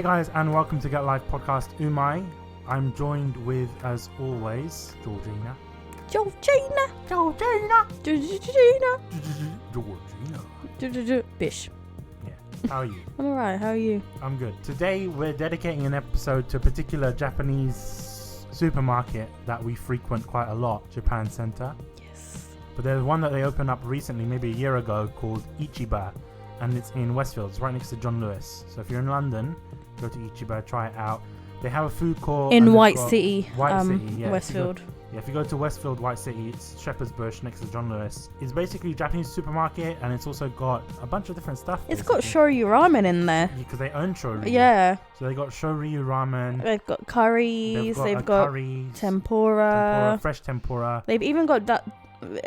Hey guys, and welcome to Get Life podcast Umai. I'm joined with, as always, Georgina. Bish. Yeah. How are you? I'm alright, how are you? I'm good. Today we're dedicating an episode to a particular Japanese supermarket that we frequent quite a lot, Japan Center. Yes. But there's one that they opened up recently, maybe a year ago, called Ichiba, and it's in Westfield. It's right next to John Lewis. So if you're in London, go to Ichiba, try it out. They have a food court in White City, yeah. Westfield. If you go to Westfield, White City, it's Shepherd's Bush next to John Lewis. It's basically a Japanese supermarket, and it's also got a bunch of different stuff. It's got shoyu ramen in there. Because they own shoyu. Yeah. So they got shoyu ramen. They've got curries. They've got curries, tempura. Fresh tempura. They've even got that.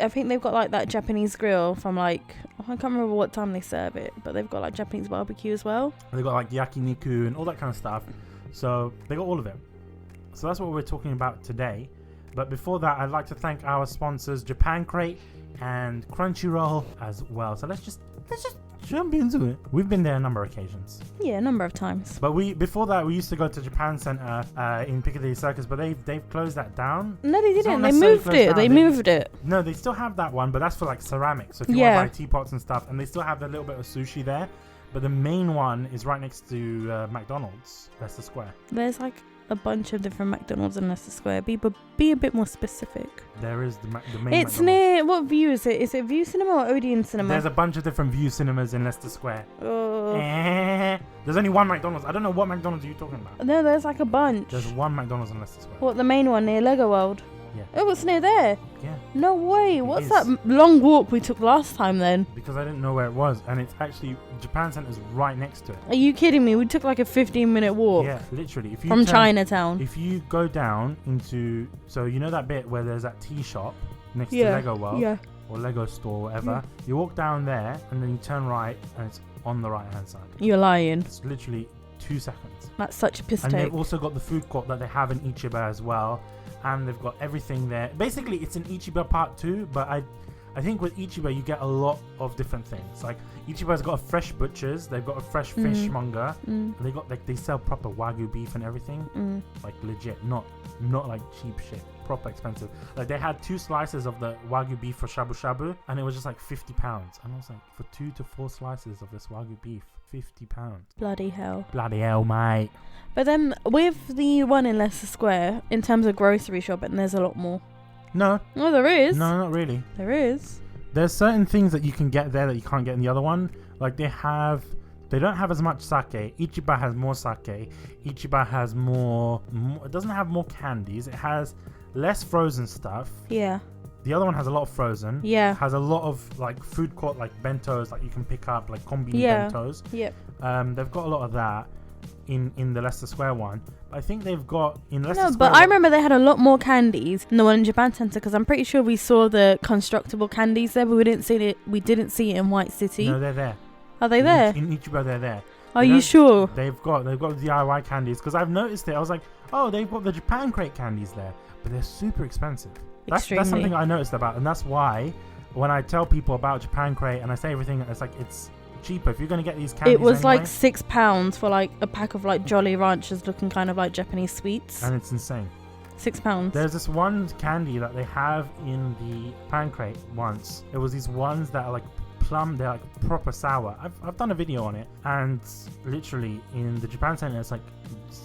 I think they've got like that Japanese grill from I can't remember what time they serve it, but they've got like Japanese barbecue as well. They've got like yakiniku and all that kind of stuff. So they got all of it. So that's what we're talking about today. But before that, I'd like to thank our sponsors, Japan Crate and Crunchyroll as well. So let's just jump into it. We've been there a number of occasions. Yeah, a number of times. But before that, we used to go to Japan Center in Piccadilly Circus, but they've closed that down. No, they didn't. They moved it. They moved it. No, they still have that one, but that's for like ceramics. So if you want to buy teapots and stuff, and they still have a little bit of sushi there. But the main one is right next to McDonald's, Leicester Square. There's like a bunch of different McDonald's in Leicester Square. Be a bit more specific. There is the main It's McDonald's. near, what View is it? Is it View Cinema or Odeon Cinema? There's a bunch of different View cinemas in Leicester Square. Oh. There's only one McDonald's. I don't know what McDonald's are you talking about. No, there's like a bunch. There's one McDonald's in Leicester Square. What, the main one near Lego World? Yeah. Oh, it's near there? Yeah. No way. What's that long walk we took last time then? Because I didn't know where it was, and it's actually Japan Center's right next to it. Are you kidding me? We took like a 15-minute walk. Yeah, literally. From Chinatown. If you go down into, so you know that bit where there's that tea shop next to Lego World? Yeah. Or Lego store, whatever. You walk down there, and then you turn right, and it's on the right-hand side. You're lying. It's literally 2 seconds. That's such a piss And take. they've also got the food court that they have in Ichiba as well. And they've got everything there. Basically, it's an Ichiba part 2, but I think with Ichiba, you get a lot of different things. Like, Ichiba's got a fresh butchers. They've got a fresh fishmonger. They got, like, they sell proper Wagyu beef and everything. Like, legit. Not like cheap shit. Proper expensive. Like, they had 2 slices of the Wagyu beef for shabu shabu, and it was just like £50. And I was like, for 2 to 4 slices of this Wagyu beef, £50. Bloody hell. Bloody hell, mate. But then with the one in Leicester Square, in terms of grocery shopping, there's a lot more. No. Oh, there is. No, not really. There is. There's certain things that you can get there that you can't get in the other one. Like they don't have as much sake. Ichiba has more sake. Ichiba has more, it doesn't have more candies. It has less frozen stuff. Yeah. The other one has a lot of frozen. Yeah. Has a lot of like food court, like bentos, like you can pick up, like combini bentos. Yep. They've got a lot of that in the Leicester Square one. I think they've got in Leicester Square. No, but I remember they had a lot more candies than the one in Japan Center, because I'm pretty sure we saw the constructible candies there, but we didn't see it. We didn't see it in White City. No, they're there. Are they there? In Ichiba, they're there. Are you sure? They've got DIY candies, because I've noticed it. I was like, oh, they've got the Japan Crate candies there, but they're super expensive. That's something I noticed about, and that's why when I tell people about Japan Crate and I say everything, it's like it's cheaper if you're going to get these candies. It was anyway. like £6 for like a pack of like Jolly Ranchers looking kind of like Japanese sweets. And it's insane. £6. There's this one candy that they have in the Japan Crate once. It was these ones that are like plum, they're like proper sour. I've done a video on it, and literally in the Japan Center it's like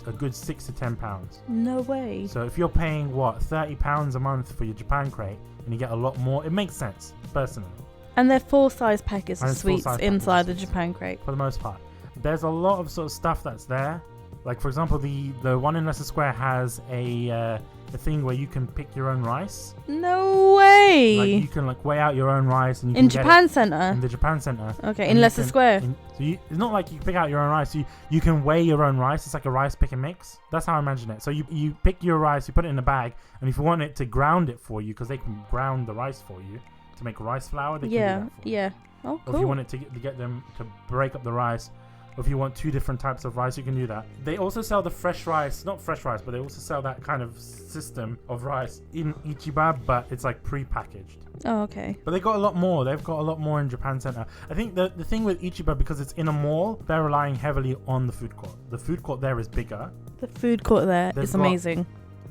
a good £6 to £10. No way. So if you're paying what, £30 a month for your Japan Crate and you get a lot more, it makes sense personally. And they're full-size packets of And sweets full-size inside packets the Japan Crate. for the most part. There's a lot of sort of stuff that's there. Like for example, the one in Leicester Square has a thing where you can pick your own rice. No way. Like you can like weigh out your own rice, and you in can Japan get it Center. in the Japan Center. Okay, in Leicester Square. It's not like you pick out your own rice. You can weigh your own rice. It's like a rice pick and mix. That's how I imagine it. So you pick your rice, you put it in a bag, and if you want it to ground it for you, because they can ground the rice for you to make rice flour, they can do that for you. Yeah. Oh, cool. Or if you want it to get them to break up the rice or if you want 2 different types of rice, you can do that. They also sell the fresh rice, not fresh rice, but they also sell that kind of system of rice in Ichiba, but it's like pre-packaged. Oh, okay. But they got a lot more. They've got a lot more in Japan Center. I think the thing with Ichiba, because it's in a mall, they're relying heavily on the food court. The food court there is bigger. The food court there is amazing.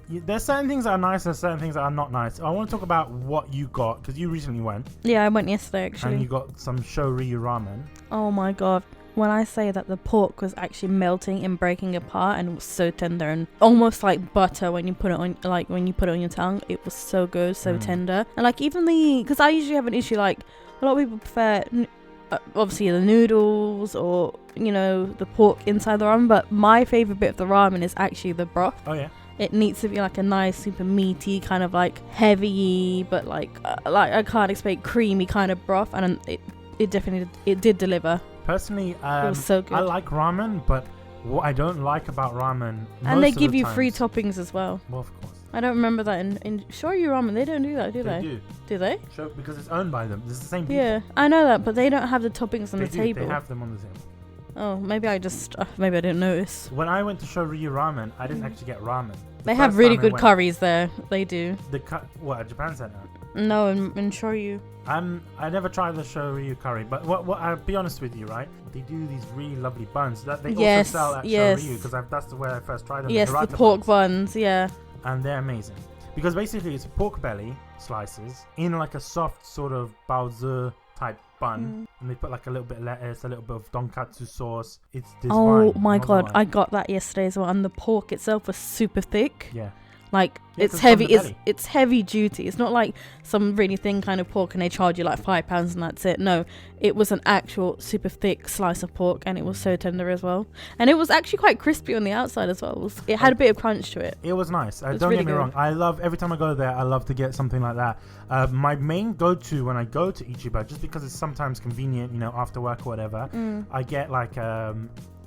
There's certain things that are nice and certain things that are not nice. I want to talk about what you got, because you recently went. Yeah, I went yesterday, actually. And you got some Shoryu ramen. Oh my god. When I say that the pork was actually melting and breaking apart, and it was so tender and almost like butter when you put it on, like when you put it on your tongue, it was so good, so tender. And like even because I usually have an issue, like a lot of people prefer obviously the noodles or the pork inside the ramen, but my favorite bit of the ramen is actually the broth. Oh yeah. It needs to be like a nice, super meaty, kind of like heavy, but like I can't explain, creamy kind of broth, and it definitely did deliver. Personally, it was so good. I like ramen, but what I don't like about ramen, and they give you free toppings as well. Well, of course. I don't remember that in Shoryu ramen. They don't do that, do they? They do. Do they? Because it's owned by them. It's the same people. Yeah, I know that, but they don't have the toppings on the table. They have them on the table. Oh, maybe I didn't notice. When I went to Shoryu ramen, I didn't actually get ramen. They have really good curries there. They do. What, at Japan Center? No, in Shoryu. I never tried the Shoryu curry, but what I'll be honest with you, right? They do these really lovely buns that they also sell at Shoryu, because that's where I first tried them. Yes, the pork buns, yeah. And they're amazing. Because basically it's pork belly slices in like a soft sort of baozi type bun, and they put like a little bit of lettuce, a little bit of donkatsu sauce. It's divine. Oh my god, I got that yesterday as well, and the pork itself was super thick. Yeah. Like it's heavy. It's heavy duty. It's not like some really thin kind of pork and they charge you like £5 and that's it. No, it was an actual super thick slice of pork, and it was so tender as well. And it was actually quite crispy on the outside as well. It had a bit of crunch to it. It was nice. Don't get me wrong. I love, every time I go there, I love to get something like that. My main go-to when I go to Ichiba, just because it's sometimes convenient, after work or whatever, I get like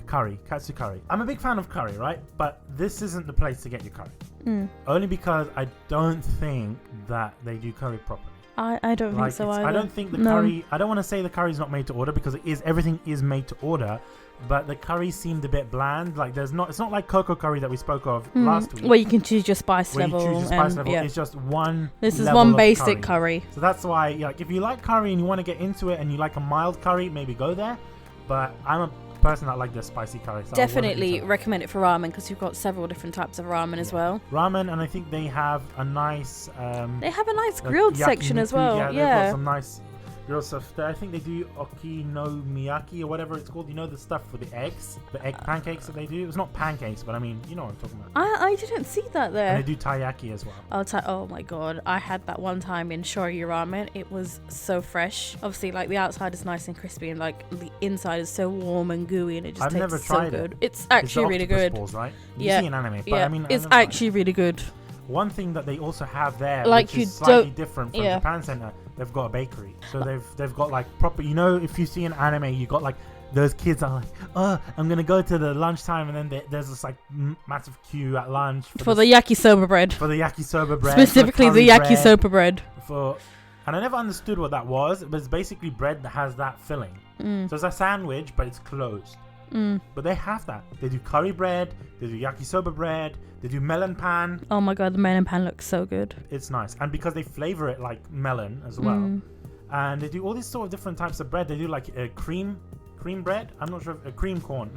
curry, katsu curry. I'm a big fan of curry, right? But this isn't the place to get your curry. Only because I don't think that they do curry properly. I don't think so either. I don't think the curry, I don't want to say the curry's not made to order, because everything is made to order, but the curry seemed a bit bland. Like it's not like cocoa curry that we spoke of last week. Where you can choose your spice level. Yeah. It's just one. This is one basic curry. So that's why, like, if you like curry and you want to get into it and you like a mild curry, maybe go there. But I'm a person that like the spicy curry. So definitely recommend it for ramen, because you've got several different types of ramen as well. Ramen, and I think they have a nice grilled section as well. Yeah, they've got some nice grilled stuff there. I think they do okonomiyaki or whatever it's called. The stuff for the eggs, the egg pancakes that they do. It's not pancakes, but I mean, you know what I'm talking about. I didn't see that there. And they do taiyaki as well. Oh my god, I had that one time in Shoryu ramen. It was so fresh. Obviously, like the outside is nice and crispy, and like the inside is so warm and gooey, and it just tastes so good. It's actually really good. Balls, right? You see an anime, but I mean, it's actually really good. One thing that they also have there, like, which is slightly different from Japan Center, they've got a bakery. So they've got like proper, if you see an anime, you got like those kids are like, oh, I'm gonna go to the lunchtime, and then there's this like massive queue at lunch for the yakisoba bread. For the yakisoba bread, specifically the yakisoba bread. And I never understood what that was, but it's basically bread that has that filling. So it's a sandwich, but it's closed. But they have that. They do curry bread, they do yakisoba bread, they do melon pan. Oh my god, the melon pan looks so good. It's nice. And because they flavor it like melon as well. And they do all these sort of different types of bread. They do like a cream bread. I'm not sure if not cream corn.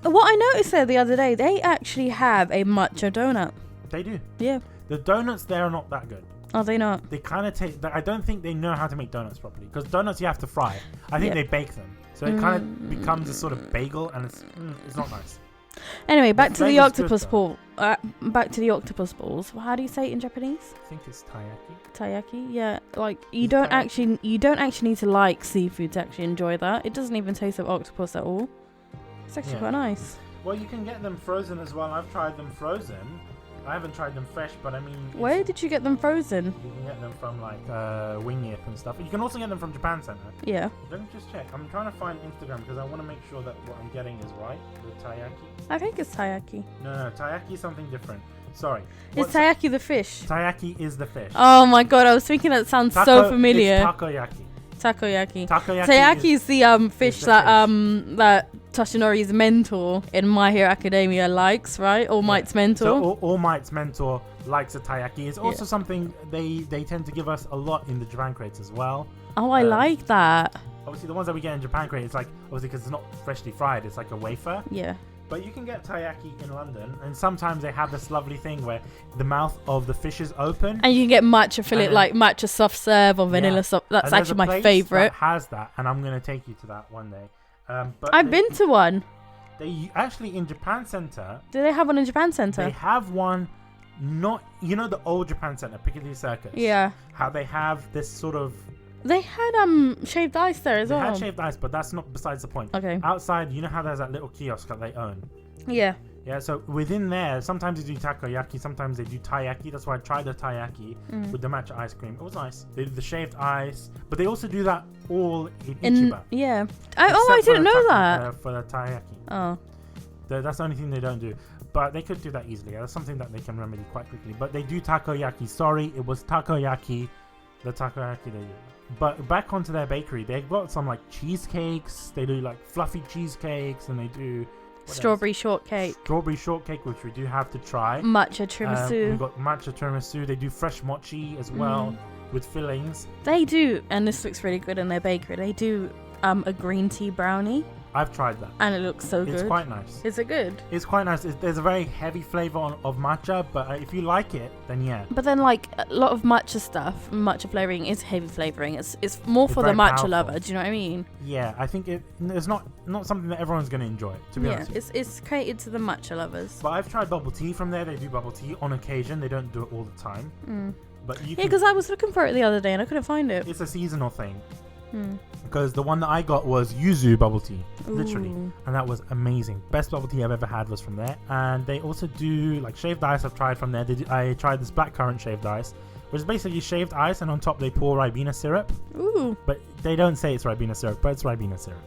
What I noticed there the other day, they actually have a matcha donut. They do. Yeah. The donuts there are not that good. Are they not? They kind of take. I don't think they know how to make donuts properly, because donuts you have to fry. I think they bake them, so it kind of becomes a sort of bagel, and it's not nice. Anyway, back to the octopus ball. Back to the octopus balls. How do you say it in Japanese? I think it's taiyaki. Taiyaki, yeah. Like you don't actually need to like seafood to actually enjoy that. It doesn't even taste of octopus at all. It's actually quite nice. Well, you can get them frozen as well. I've tried them frozen. I haven't tried them fresh, but I mean... Where did you get them frozen? You can get them from like Wing Yip and stuff. You can also get them from Japan Center. Yeah. Let me just check. I'm trying to find Instagram because I want to make sure that what I'm getting is right. The taiyaki. I think it's taiyaki. No, taiyaki is something different. Sorry. Is taiyaki the fish? Taiyaki is the fish. Oh my god, I was thinking that sounds so familiar. It's takoyaki. Takoyaki. Takoyaki Is the fish the that fish. that Toshinori's mentor in My Hero Academia likes, right? All Might's mentor. So All Might's mentor likes a taiyaki. It's also something they tend to give us a lot in the Japan crates as well. Oh, I like that. Obviously, the ones that we get in Japan crate, it's like, obviously because it's not freshly fried, it's like a wafer. Yeah. But you can get taiyaki in London, and sometimes they have this lovely thing where the mouth of the fish is open. And you can get matcha fillet, like matcha soft serve or vanilla soft. That's actually my favorite. That has that, and I'm going to take you to that one day. But I've been to one. They actually, in Japan Center... Do they have one in Japan Center? They have one, not... You know the old Japan Center, Piccadilly Circus? Yeah. How they have this sort of... They had shaved ice there as well. They had shaved ice, but that's not besides the point. Okay. Outside, you know how there's that little kiosk that they own? Yeah. Yeah, so within there, sometimes they do takoyaki, sometimes they do taiyaki. That's why I tried the taiyaki with the matcha ice cream. It was nice. They do the shaved ice, but they also do that all in Ichiba. Yeah. I didn't know that. For the taiyaki. Oh. That's the only thing they don't do. But they could do that easily. That's something that they can remedy quite quickly. But they do takoyaki. Sorry, it was takoyaki. The takoyaki they do. But back onto their bakery, they've got some like cheesecakes. They do like fluffy cheesecakes, and they do strawberry shortcake. Strawberry shortcake, which we do have to try. Matcha tiramisu. We've got matcha tiramisu. They do fresh mochi as well with fillings. They do, and this looks really good in their bakery. They do a green tea brownie. I've tried that. And it looks so good. It's quite nice. Is it good? It's quite nice. There's a very heavy flavour of matcha, but if you like it, then yeah. But then, like, a lot of matcha stuff, matcha flavouring is heavy flavouring. It's more for the matcha powerful. Lover. Do you know what I mean? Yeah, I think it's not something that everyone's going to enjoy, to be honest. Yeah, it's catered to the matcha lovers. But I've tried bubble tea from there. They do bubble tea on occasion. They don't do it all the time. But you because I was looking for it the other day and I couldn't find it. It's a seasonal thing. Because the one that I got was yuzu bubble tea, literally, and that was amazing. Best bubble tea I've ever had was from there. And they also do like shaved ice. I've tried from there. I tried this blackcurrant shaved ice, which is basically shaved ice, and on top they pour Ribena syrup. Ooh! But they don't say it's Ribena syrup, but it's Ribena syrup.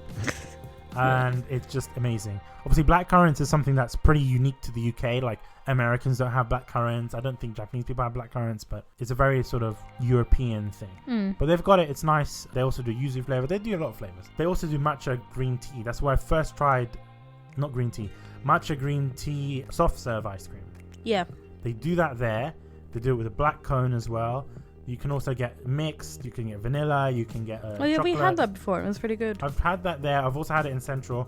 And it's just amazing. Obviously, blackcurrants is something that's pretty unique to the UK. Like, Americans don't have blackcurrants. I don't think Japanese people have blackcurrants, but it's a very sort of European thing. But they've got it. It's nice. They also do yuzu flavor. They do a lot of flavors. They also do matcha green tea. That's where I first tried, not green tea, matcha green tea soft serve ice cream. Yeah. They do that there. They do it with a black cone as well. You can also get mixed. You can get vanilla. You can get chocolate. We had that before. It was pretty good. I've had that there. I've also had it in Central.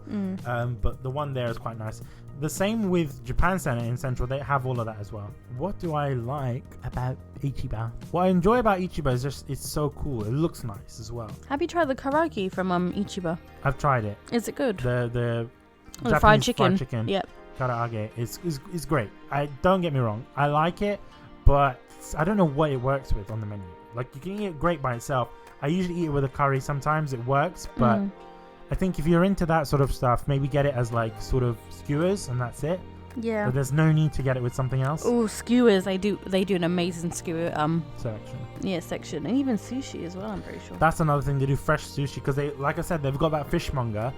But the one there is quite nice. The same with Japan Center in Central. They have all of that as well. What do I like about Ichiba? What I enjoy about Ichiba is just it's so cool. It looks nice as well. Have you tried the karaage from Ichiba? I've tried it. Is it good? The Japanese fried chicken. Yep. Karaage is great. Don't get me wrong. I like it, but I don't know what it works with on the menu. Like, you can eat it great by itself. I usually eat it with a curry. Sometimes it works, but I think if you're into that sort of stuff, maybe get it as like sort of skewers and that's it. Yeah. But there's no need to get it with something else. Oh, skewers! They do an amazing skewer section. Yeah, section, and even sushi as well. I'm pretty sure. That's another thing. They do fresh sushi because they, like I said, they've got that fishmonger.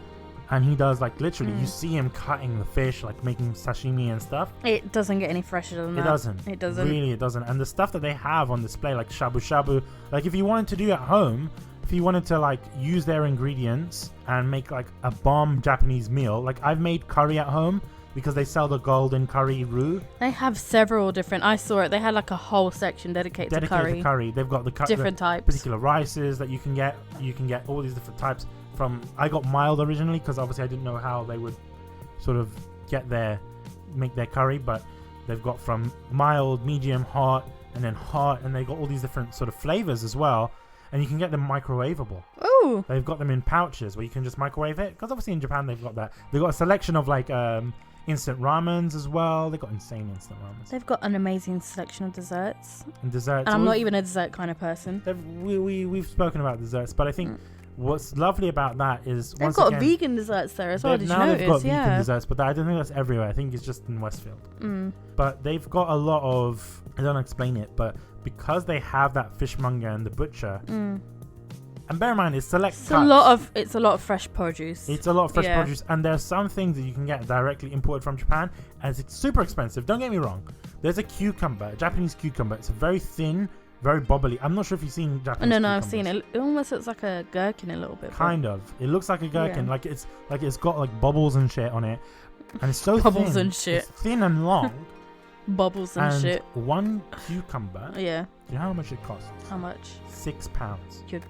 And he does, like, literally, you see him cutting the fish, like, making sashimi and stuff. It doesn't get any fresher than that. It doesn't. Really, it doesn't. And the stuff that they have on display, like shabu shabu, like, if you wanted to do at home, if you wanted to, like, use their ingredients and make, like, a bomb Japanese meal, like, I've made curry at home because they sell the golden curry roux. They have several different, I saw it, they had, like, a whole section dedicated to curry. They've got the different types. Particular rices that you can get. You can get all these different types. I got mild originally because obviously I didn't know how they would sort of make their curry, but they've got from mild, medium, hot, and then hot, and they've got all these different sort of flavors as well, and you can get them microwavable. Ooh! They've got them in pouches where you can just microwave it, because obviously in Japan they've got that. They've got a selection of like instant ramens as well. They've got insane instant ramens. They've got an amazing selection of desserts. And I'm not even a dessert kind of person. We've spoken about desserts, but I think what's lovely about that is they've got vegan desserts there as well. Did you notice? They've got vegan desserts, but I don't think that's everywhere. I think it's just in Westfield. But they've got a lot of, I don't explain it, but because they have that fishmonger and the butcher, and bear in mind, it's select cuts. It's a lot of fresh produce. It's a lot of fresh produce, and there's some things that you can get directly imported from Japan, and it's super expensive. Don't get me wrong. There's a cucumber, a Japanese cucumber. It's a very thin, very bubbly. I'm not sure if you've seen Japanese. No, I've cucumbers. seen it. It almost looks like a gherkin a little bit. Kind of. It looks like a gherkin. Yeah. Like it's got like bubbles and shit on it, and it's so Bubbles thin. and shit. It's thin and long. Bubbles and shit. One cucumber. Yeah. Do you know how much it costs? How much? £6. You're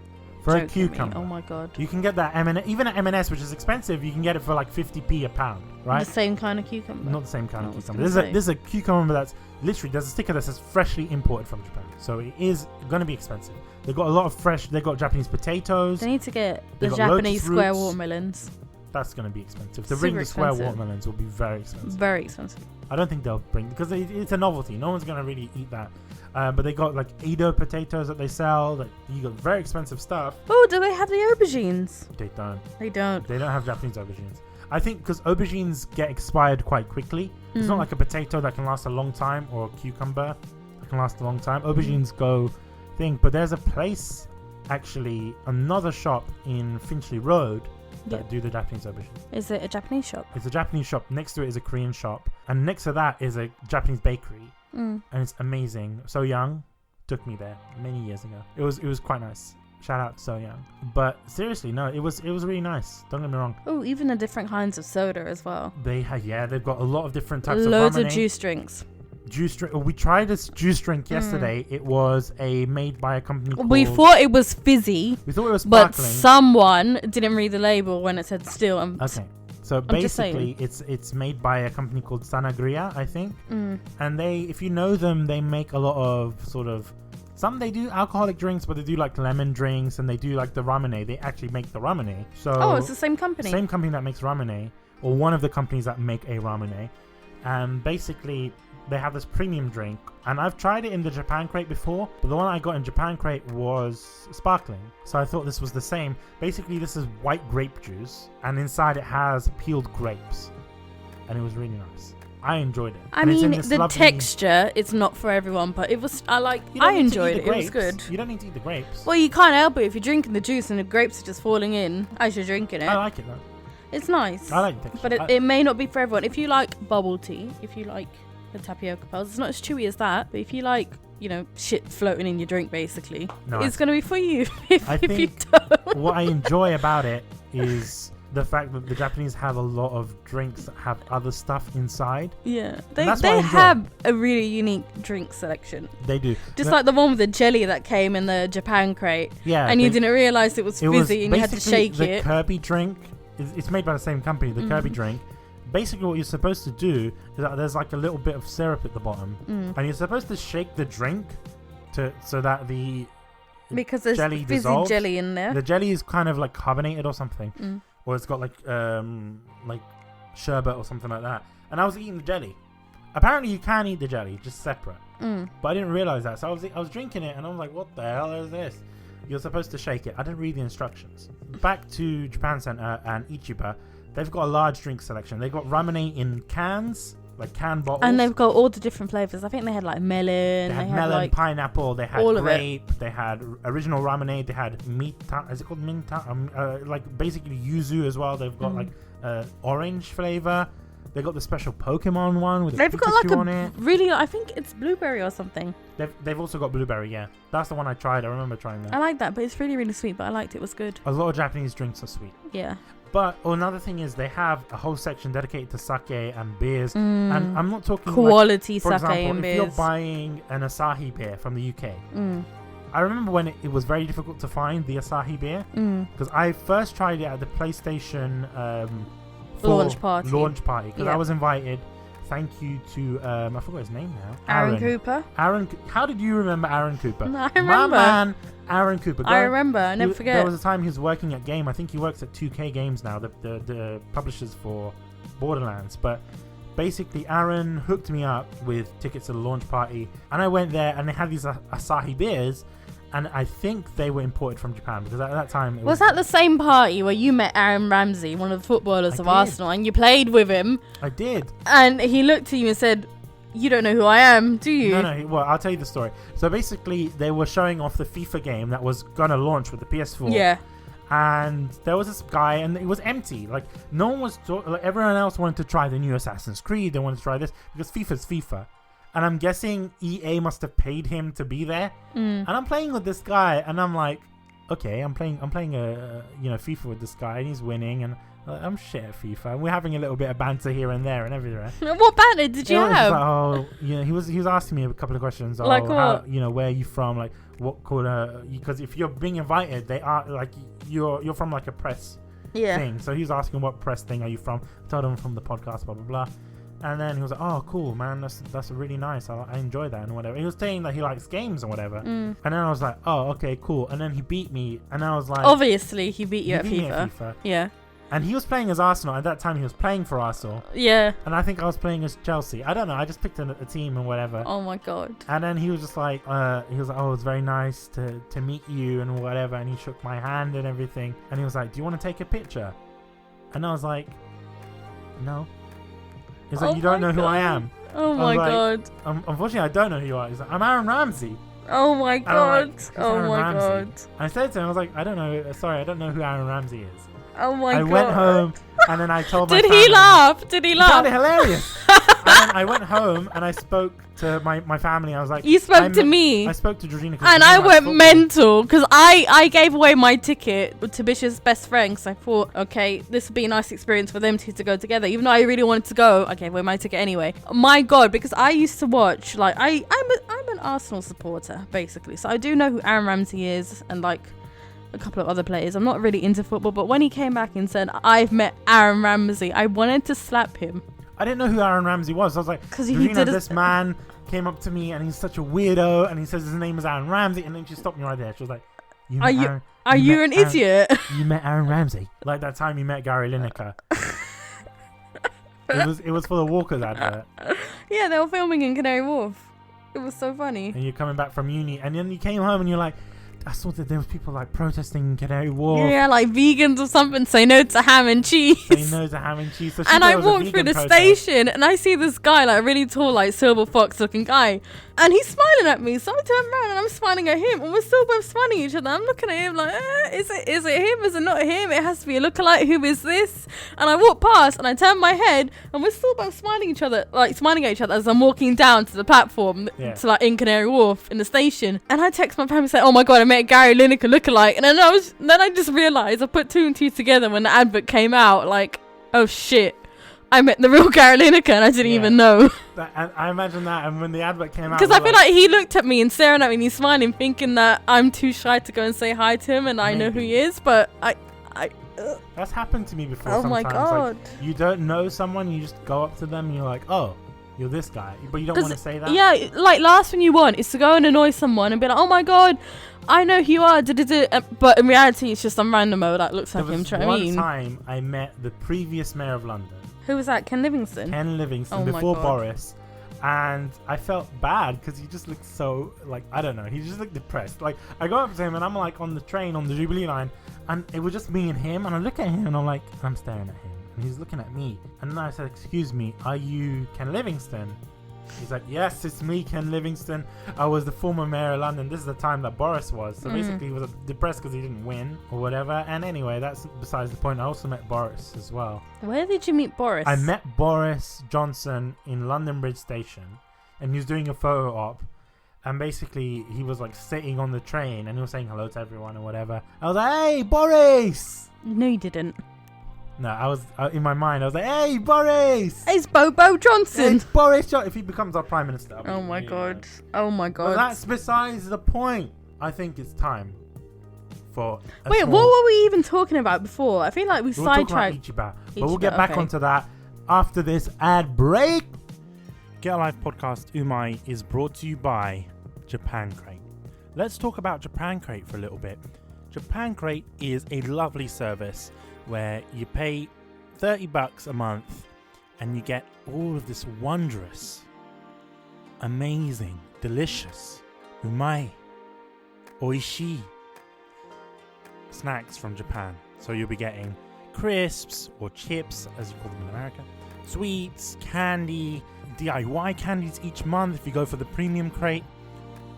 for a joking me. cucumber. Oh my god. You can get that even at M&S, which is expensive. You can get it for like 50p a pound, right? The same kind of cucumber. Not the same kind I of was cucumber. gonna This is a cucumber that's literally, there's a sticker that says freshly imported from Japan. So it is going to be expensive. They've got a lot of they've got Japanese potatoes. They need to get They the got lotus Japanese square roots. watermelons. That's going to be expensive. To Super bring the square expensive. watermelons will be very expensive. Very expensive. I don't think they'll bring, because it's a novelty. No one's going to really eat that. But they got like Edo potatoes that they sell. That you got very expensive stuff. Oh, do they have the aubergines? They don't. They don't. They don't have Japanese aubergines. I think because aubergines get expired quite quickly. It's not like a potato that can last a long time, or a cucumber that can last a long time. Aubergines go thing. But there's a place, actually, another shop in Finchley Road that do the Japanese aubergines. Is it a Japanese shop? It's a Japanese shop. Next to it is a Korean shop. And next to that is a Japanese bakery. And it's amazing. So Young took me there many years ago. It was quite nice. Shout out to So Young. But seriously, no, it was really nice. Don't get me wrong. Oh, even the different kinds of soda as well. They've got a lot of different types Loads of of juice drinks. Juice drink. We tried this juice drink yesterday. It was made by a company called... We thought it was fizzy. We thought it was but sparkling. someone didn't read the label when it said still. Okay. So basically, it's made by a company called Sanagria, I think. And they, if you know them, they make a lot of sort of... They do alcoholic drinks, but they do like lemon drinks, and they do like the ramen. They actually make the ramen. So it's the same company. Same company that makes ramen, or one of the companies that make a ramen. And basically, they have this premium drink, and I've tried it in the Japan crate before, but the one I got in Japan crate was sparkling, so I thought this was the same. Basically, this is white grape juice, and inside it has peeled grapes, and it was really nice. I enjoyed it. I And it's in mean, this the lovely... texture, it's not for everyone, but it was. I enjoyed it. It was good. You don't need to eat the grapes. Well, you can't help it if you're drinking the juice and the grapes are just falling in as you're drinking it. I like it though. It's nice. I like the texture. But it may not be for everyone. If you like bubble tea, if you like the tapioca pearls, it's not as chewy as that. But if you like, shit floating in your drink, basically, it's going to be for you. if you don't. What I enjoy about it is the fact that the Japanese have a lot of drinks that have other stuff inside. Yeah, that's what I they enjoy. have a really unique drink selection. They do. Just like the one with the jelly that came in the Japan crate. Yeah. And you didn't realise it was fizzy and you had to shake the it. The Kirby drink, it's made by the same company, the Kirby drink. Basically what you're supposed to do is that there's like a little bit of syrup at the bottom. And you're supposed to shake the drink so that the because there's jelly fizzy dissolves. jelly in there. The jelly is kind of like carbonated or something. Or it's got like sherbet or something like that. And I was eating the jelly. Apparently you can eat the jelly just separate. But I didn't realize that. So I was drinking it and I was like, what the hell is this? You're supposed to shake it. I didn't read the instructions. Back to Japan Center and Ichiba, they've got a large drink selection. They've got ramen in cans, like can bottles. And they've got all the different flavors. I think they had like melon. They had melon, like pineapple. They had all grape. They had original ramen. They had minta. Is it called minta? Like basically yuzu as well. They've got like orange flavor. They got the special Pokemon one with they've a got Pikachu like on it. Really, I think it's blueberry or something. They've also got blueberry. Yeah, that's the one I tried. I remember trying that. I like that, but it's really, really sweet. But I liked it. It was good. A lot of Japanese drinks are sweet. Yeah. But another thing is they have a whole section dedicated to sake and beers. And I'm not talking quality like, for sake example, and if beers. you're buying an Asahi beer from the UK, I remember when it was very difficult to find the Asahi beer because I first tried it at the PlayStation launch party because I was invited. Thank you to I forgot his name now. Aaron Cooper. How did you remember Aaron Cooper? No, I remember. My man, Aaron Cooper. I remember. I never forget. There was a time he was working at Game. I think he works at 2K Games now, the publishers for Borderlands. But basically, Aaron hooked me up with tickets to the launch party, and I went there, and they had these Asahi beers. And I think they were imported from Japan because at that time... Was that the same party where you met Aaron Ramsey, one of the footballers of Arsenal, and you played with him? I did. And he looked at you and said, you don't know who I am, do you? No. Well, I'll tell you the story. So basically, they were showing off the FIFA game that was going to launch with the PS4. Yeah. And there was this guy, and it was empty. Like, no one was... everyone else wanted to try the new Assassin's Creed. They wanted to try this because FIFA's FIFA. and I'm guessing EA must have paid him to be there. And I'm playing with this guy, and I'm like, okay, I'm playing a FIFA with this guy, and he's winning, and I'm shit at FIFA. And we're having a little bit of banter here and there and everywhere. What banter did you have? Like, he was asking me a couple of questions. Like what? How, where are you from? Like, what called because if you're being invited, they are like you're from like a press thing. So he was asking what press thing are you from? I told him from the podcast, blah blah blah. And then he was like, oh, cool, man. That's really nice. I enjoy that and whatever. He was saying that he likes games and whatever. And then I was like, oh, okay, cool. And then he beat me. And I was like... Obviously, he beat you at FIFA. Yeah. And he was playing as Arsenal. At that time, he was playing for Arsenal. Yeah. And I think I was playing as Chelsea. I don't know. I just picked a team and whatever. Oh, my God. And then he was just like, oh, it's very nice to meet you and whatever. And he shook my hand and everything. And he was like, do you want to take a picture? And I was like, no. He's like, you don't know who I am. Oh my God. Unfortunately, I don't know who you are. He's like, I'm Aaron Ramsey. Oh my God. Oh my God. I said to him, I was like, I don't know. Sorry, I don't know who Aaron Ramsey is. Oh my God. I went home and then I told my family. Did he laugh? It sounded hilarious. And then I went home and I spoke to my family. I was like, you spoke to me. I spoke to Georgina. And I went mental because I gave away my ticket to Bish's best friend because I thought, okay, this would be a nice experience for them two to go together. Even though I really wanted to go, I gave away my ticket anyway. My God, because I used to watch, like, I'm an Arsenal supporter, basically. So I do know who Aaron Ramsey is and, like, a couple of other players. I'm not really into football, but when he came back and said, I've met Aaron Ramsey, I wanted to slap him. I didn't know who Aaron Ramsey was. I was like, Georgina, this man came up to me and he's such a weirdo and he says his name is Aaron Ramsey, and then she stopped me right there. She was like, are you an idiot? You met Aaron Ramsey. Like that time you met Gary Lineker. It was for the Walkers advert. Yeah, they were filming in Canary Wharf. It was so funny. And you're coming back from uni and then you came home and you're like, I saw that there was people like protesting in Canary Wharf. Yeah, like vegans or something. Say no to ham and cheese. Say no to ham and cheese. So and I walked through the station and I see this guy, like a really tall, like silver fox looking guy. And he's smiling at me. So I turn around and I'm smiling at him. And we're still both smiling at each other. I'm looking at him like, is it him? Is it not him? It has to be a lookalike. Who is this? And I walk past and I turn my head and we're still both smiling at each other as I'm walking down to the platform to like in Canary Wharf in the station. And I text my family saying, oh my God, I met Gary Lineker lookalike. And then I just realised I put two and two together when the advert came out. Like, oh shit. I met the real Gary Lineker and I didn't even know. I imagine that, and when the advert came out... Because I feel like he looked at me and staring at me and he's smiling, thinking that I'm too shy to go and say hi to him and I know who he is, but That's happened to me before sometimes. Oh my God. Like, you don't know someone, you just go up to them and you're like, oh, you're this guy. But you don't want to say that? Yeah, like last thing you want is to go and annoy someone and be like, oh my God, I know who you are. But in reality, it's just some randomo that looks like him. There was one time I met the previous mayor of London. Who was that? Ken Livingstone? Ken Livingstone, before Boris. And I felt bad because he just looked so, like, I don't know. He just looked depressed. Like, I go up to him and I'm like on the train on the Jubilee line. And it was just me and him. And I look at him and I'm like, I'm staring at him. And he's looking at me. And then I said, excuse me, are you Ken Livingstone? He's like, yes, it's me, Ken Livingstone. I was the former mayor of London. This is the time that Boris was. So basically he was depressed because he didn't win or whatever. And anyway, that's besides the point. I also met Boris as well. Where did you meet Boris? I met Boris Johnson in London Bridge Station. And he was doing a photo op. And basically he was like sitting on the train and he was saying hello to everyone or whatever. I was like, hey, Boris! No, you didn't. No, I was in my mind. I was like, "Hey, Boris! It's Bobo Johnson. It's Boris Johnson. If he becomes our prime minister." Oh my God! Oh my God! But that's besides the point. I think it's time for. Wait, what were we even talking about before? I feel like we sidetracked. Ichiba, but we'll get back onto that after this ad break. Get Alive podcast Umai is brought to you by Japan Crate. Let's talk about Japan Crate for a little bit. Japan Crate is a lovely service where you pay $30 a month and you get all of this wondrous, amazing, delicious, umai, oishii snacks from Japan. So you'll be getting crisps or chips, as you call them in America, sweets, candy, DIY candies each month if you go for the premium crate,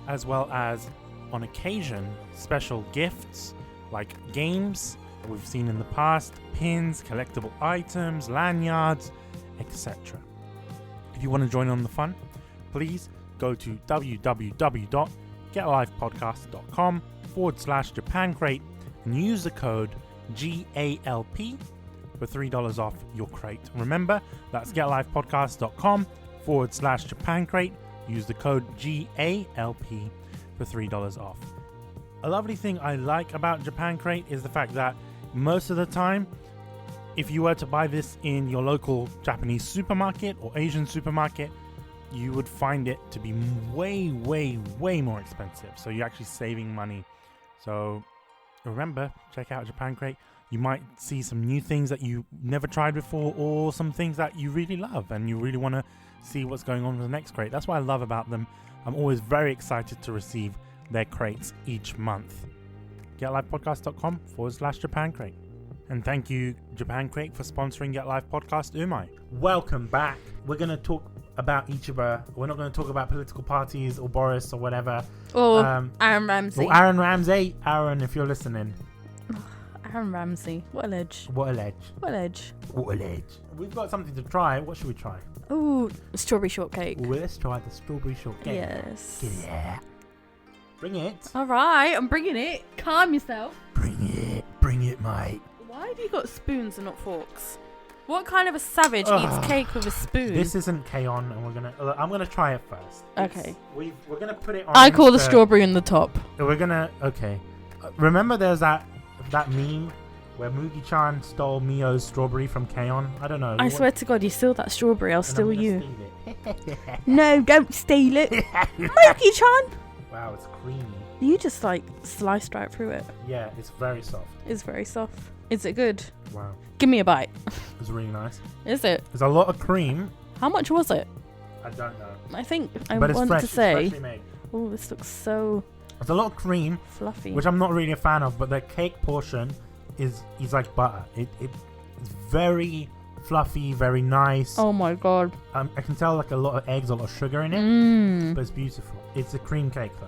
as well as, on occasion, special gifts like games that we've seen in the past, pins, collectible items, lanyards, etc. If you want to join on the fun, please go to www.getalivepodcast.com/Japan Crate and use the code GALP for $3 off your crate. Remember, that's getalivepodcast.com/Japan Crate. Use the code GALP for $3 off. A lovely thing I like about Japan Crate is the fact that most of the time, if you were to buy this in your local Japanese supermarket or Asian supermarket, you would find it to be way, way, way more expensive. So you're actually saving money. So remember, check out Japan Crate. You might see some new things that you never tried before, or some things that you really love and you really want to see what's going on with the next crate. That's what I love about them. I'm always very excited to receive their crates each month. GetLivePodcast.com/Japan Crate. And thank you, Japan Crate, for sponsoring Get Live Podcast Umai. Welcome back. We're going to talk about Ichiba. We're not going to talk about political parties or Boris or whatever. Or Aaron Ramsey. Or Aaron Ramsey. Aaron, if you're listening. Aaron Ramsey. What a ledge. What a ledge. What a ledge. What a ledge. We've got something to try. What should we try? Ooh, strawberry shortcake. Ooh, let's try the strawberry shortcake. Yes. Yeah. Bring it. All right, I'm bringing it. Calm yourself. Bring it. Bring it, mate. Why have you got spoons and not forks? What kind of a savage eats cake with a spoon? This isn't K-On, and I'm gonna try it first. Okay. We're gonna put it on. I call the strawberry in the top. We're gonna. Okay. Remember, there's that meme where Mugi-chan stole Mio's strawberry from K-On? I don't know. I swear to God, you steal that strawberry, I'll steal you. Steal it. No, don't steal it. Mugi-chan! Wow, it's creamy. You just like sliced right through it. Yeah, it's very soft. It's very soft. Is it good? Wow. Give me a bite. It's really nice. Is it? There's a lot of cream. How much was it? I don't know. I think I But it's wanted fresh. to say. It's freshly made. Oh, this looks so There's a lot of cream, fluffy. which I'm not really a fan of, but the cake portion is like butter. It's very fluffy, very nice. Oh my God. I can tell like a lot of eggs, a lot of sugar in it, but it's beautiful. It's a cream cake though.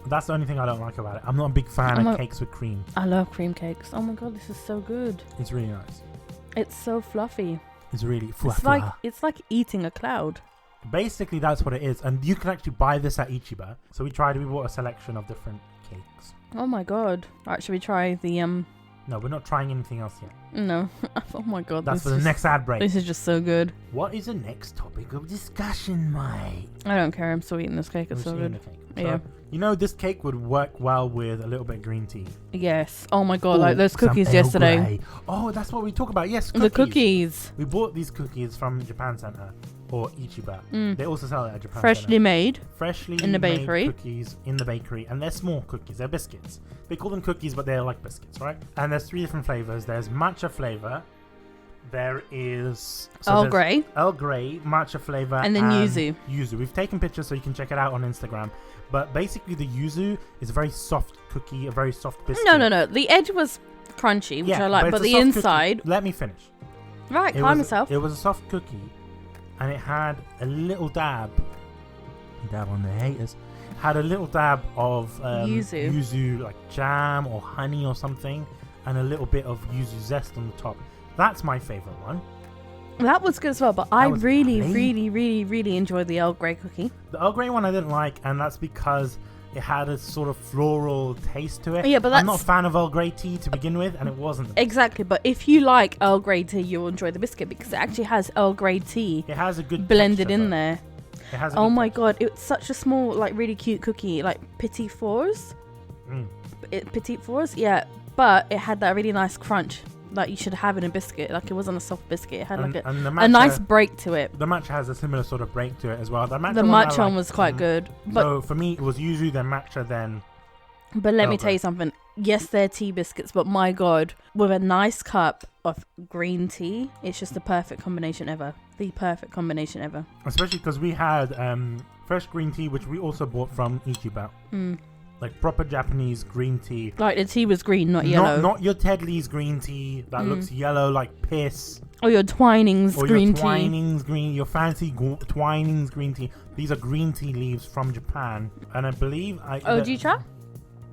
That's the only thing I don't like about it. I'm not a big fan of cakes with cream. I love cream cakes. Oh my God, this is so good. It's really nice. It's so fluffy. It's really fluffy. It's like eating a cloud. Basically, that's what it is. And you can actually buy this at Ichiba. So we bought a selection of different cakes. Oh my God. Right, should we try the No, we're not trying anything else yet. No. Oh my God. That's for the next ad break. This is just so good. What is the next topic of discussion, mate? I don't care. I'm still eating this cake. It's so good. So, you know, this cake would work well with a little bit of green tea. Yes. Oh my God. Like those cookies yesterday. Oh, that's what we talk about. Yes, cookies. The cookies. We bought these cookies from Japan Center or Ichiba. They also sell it at Japan Freshly Center. made. Freshly in the bakery. made cookies in the bakery. And they're small cookies. They're biscuits. They call them cookies, but they're like biscuits, right? And there's 3 different flavors. There's matcha flavor. There is Earl Grey, matcha flavor, and then yuzu. Yuzu. We've taken pictures so you can check it out on Instagram. But basically, the yuzu is a very soft cookie, a very soft biscuit. No. The edge was crunchy, which I like, but the inside. Cookie. Let me finish. Right, calm yourself. It was a soft cookie, and it had a little dab on the haters. Had a little dab of yuzu, like jam or honey or something, and a little bit of yuzu zest on the top. That's my favorite one. That was good as well, but I really enjoyed the Earl Grey cookie. The Earl Grey one I didn't like, and that's because it had a sort of floral taste to it. Yeah, but I'm not a fan of Earl Grey tea to begin with, and it wasn't. Exactly, but if you like Earl Grey tea, you'll enjoy the biscuit because it actually has Earl Grey tea. It has a good blended texture, in there. It has. Oh my God, it's such a small, like really cute cookie, like Petit Fours. Petit Fours, yeah, but it had that really nice crunch. Like you should have in a biscuit. Like it wasn't a soft biscuit. It had a nice break to it. The matcha has a similar sort of break to it as well. The matcha one was quite good. But so for me, it was yuzu, then matcha, then. But let me tell you something. Yes, they're tea biscuits, but my God, with a nice cup of green tea, it's just the perfect combination ever. The perfect combination ever. Especially because we had fresh green tea, which we also bought from Ichiba. Like proper Japanese green tea. Like the tea was green, not yellow. Not your Tedley's green tea that looks yellow like piss. Or your Twinings green tea. Your fancy Twinings green tea. These are green tea leaves from Japan. And I believe... Ojicha?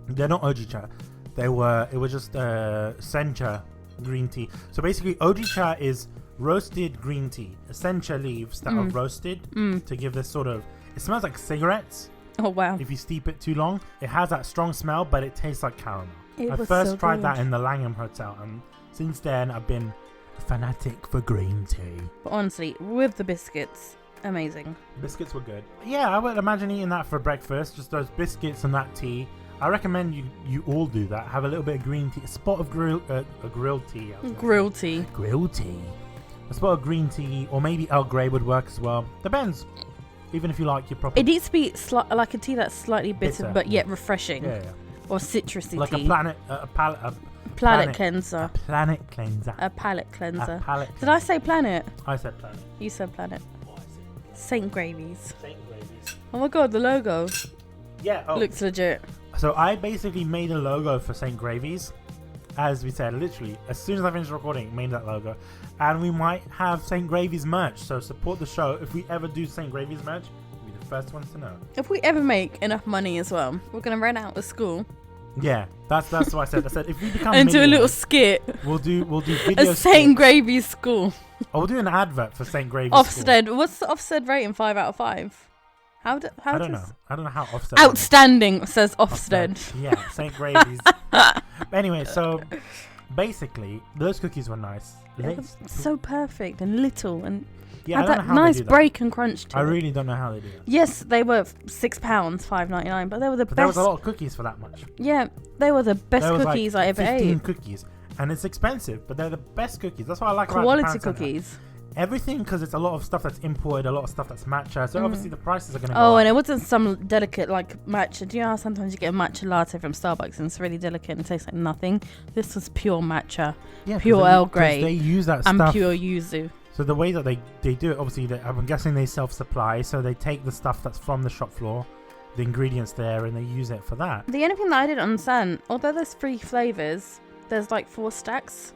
They're not Ojicha. It was just Sencha green tea. So basically Ojicha is roasted green tea, essential leaves that are roasted to give this sort of. It smells like cigarettes. Oh wow! If you steep it too long, it has that strong smell, but it tastes like caramel. I was first so tried good. that in the Langham Hotel, and since then I've been a fanatic for green tea. But honestly, with the biscuits, amazing. Biscuits were good. Yeah, I would imagine eating that for breakfast. Just those biscuits and that tea. I recommend you all do that. Have a little bit of green tea, a spot of grilled tea. Grilled tea. Grilled tea. A spot of green tea, or maybe Earl Grey would work as well. Depends. Even if you like your proper. It needs to be like a tea that's slightly bitter, but yet refreshing. Yeah. Or citrusy like tea. Like a palate cleanser. A planet cleanser. A palate cleanser. A palate Did I say planet? I said planet. You said planet. Oh, I said Saint Gravies. Saint Gravies. Oh my god, the logo Yeah. Oh. looks legit. So I basically made a logo for St. Gravies. As we said, literally, as soon as I finished recording, made that logo. And we might have St. Gravies merch, so support the show. If we ever do St. Gravies merch, we'll be the first ones to know. If we ever make enough money as well, we're going to rent out a school. Yeah, that's what I said. I said if we become and do a little millionaires, skit. we'll do video A St. Gravies school. Oh, we'll do an advert for St. Gravies Ofsted. What's the Ofsted rating? 5 out of 5. I don't know. I don't know how Ofsted. Outstanding, says Ofsted. Yeah, St. Gravies. Anyway, so basically, those cookies were nice. So perfect and little and yeah, had that nice break and crunch to I it. really don't know how they do it. Yes, they were £6, $5.99, but they were the best. There was a lot of cookies for that much. Yeah, they were the best there was cookies like I ever 15 ate. cookies, and it's expensive, but they're the best cookies. That's what I like about Quality Japan Center. cookies. Everything, because it's a lot of stuff that's imported, a lot of stuff that's matcha, so obviously the prices are going to go Oh, up. and it wasn't some delicate like matcha. Do you know how sometimes you get a matcha latte from Starbucks and it's really delicate and it tastes like nothing? This was pure matcha, pure Earl Grey, they use that and stuff. pure yuzu. So the way that they do it, obviously, I'm guessing they self-supply, so they take the stuff that's from the shop floor, the ingredients there, and they use it for that. The only thing that I didn't understand, although there's 3 flavors, there's like 4 stacks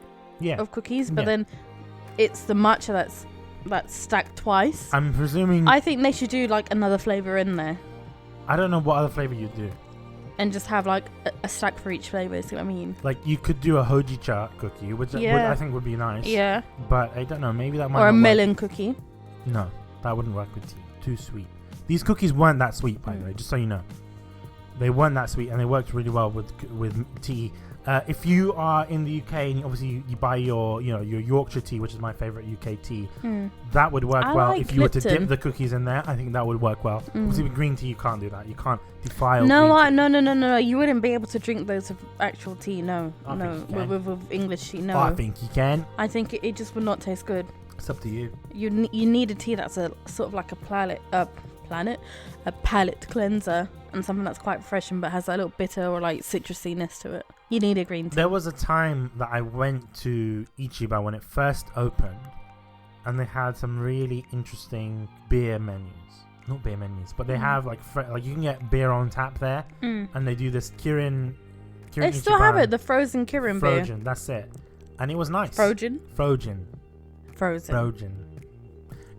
of cookies, but then it's the matcha that's stacked twice. I'm presuming. I think they should do like another flavor in there I don't know what other flavor you'd do. and just have like a stack for each flavor. See what I mean? Like you could do a hojicha cookie, which I think would be nice. Yeah. But I don't know. Maybe that might. Or a not melon work. cookie. No, that wouldn't work with tea. Too sweet. These cookies weren't that sweet, by the way. Just so you know, they weren't that sweet, and they worked really well with tea. If you are in the UK and obviously you buy your Yorkshire tea, which is my favorite UK tea, that would work well. like If you were to Lipton. dip the cookies in there, I think that would work well. Obviously with green tea you can't do that. You can't defile. No. You wouldn't be able to drink those with actual tea. No, I think you can. with English tea. No, I think you can. I think it just would not taste good. It's up to you. You need a tea that's a sort of like a palate cleanser and something that's quite fresh but has that little bitter or like citrusiness to it. You need a green tea. There was a time that I went to Ichiba when it first opened, and they had some really interesting beer menus. Not beer menus, but they have like you can get beer on tap there, and they do this Kirin. They still have it, the frozen Kirin beer. Frozen, that's it, and it was nice. Frozen.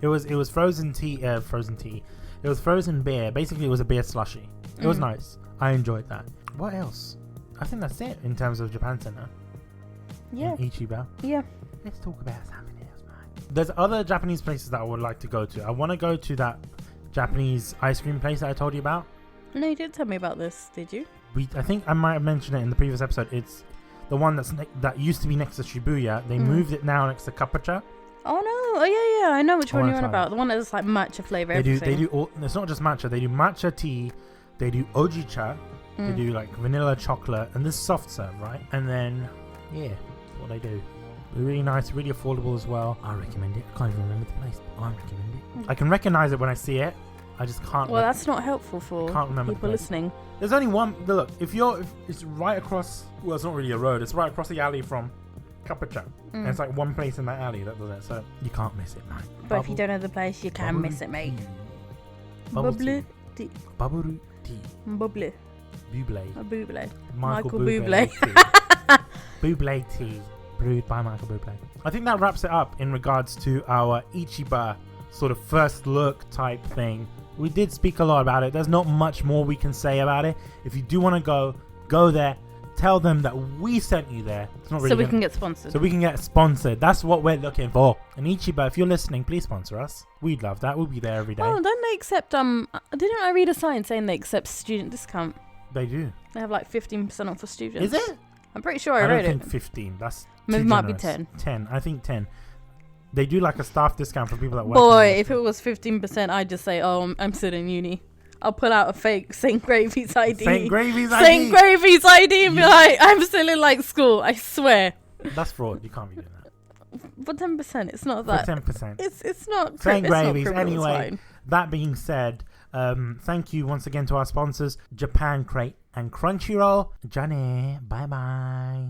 It was frozen tea. It was frozen beer. Basically, it was a beer slushy. It was nice. I enjoyed that. What else? I think that's it in terms of Japan Center. Yeah. In Ichiba. Yeah. Let's talk about something else, man. There's other Japanese places that I would like to go to. I want to go to that Japanese ice cream place that I told you about. No, you didn't tell me about this, did you? I think I might have mentioned it in the previous episode. It's the one that used to be next to Shibuya. They moved it now next to Kapacha. Oh no! Oh yeah. I know which one you're on about. The one that's like matcha flavor. They do all. It's not just matcha. They do matcha tea. They do ojicha. They do like vanilla chocolate and this soft serve, right? And then that's what they do. They're really nice, really affordable as well. I recommend it. I can't even remember the place, but I recommend it. I can recognize it when I see it. I just can't. Well, that's not helpful for people listening. There's only one. Look, if it's right across. Well, it's not really a road. It's right across the alley from Kapacha. And it's like one place in that alley that does it, so you can't miss it, man. But if you don't know the place, you can miss it, mate. Bubble tea. Bubble tea. Bubbly. Bublé. Michael Bublé. Bublé tea. Brewed by Michael Bublé. I think that wraps it up in regards to our Ichiba sort of first look type thing. We did speak a lot about it. There's not much more we can say about it. If you do want to go there, tell them that we sent you there. It's not really So we can get sponsored. So we can get sponsored. That's what we're looking for. And Ichiba, if you're listening, please sponsor us. We'd love that. We'll be there every day. Oh, don't they accept didn't I read a sign saying they accept student discount? They do. They have like 15% off for students. Is it? I'm pretty sure I don't read think it. 15. That's Maybe too it might be generous. 10. 10. I think 10. They do like a staff discount for people that work. Boy, if it was 15%, I'd just say, oh, I'm still in uni. I'll pull out a fake St. Gravy's ID. St. Gravy's ID. St. Gravy's ID and be like, I'm still in like school. I swear. That's fraud. You can't be doing that. But 10%, it's not that. For 10%. It's not. St. It's not Gravy's. criminal, it's Anyway, fine. that being said, thank you once again to our sponsors, Japan Crate and Crunchyroll. Johnny, bye bye.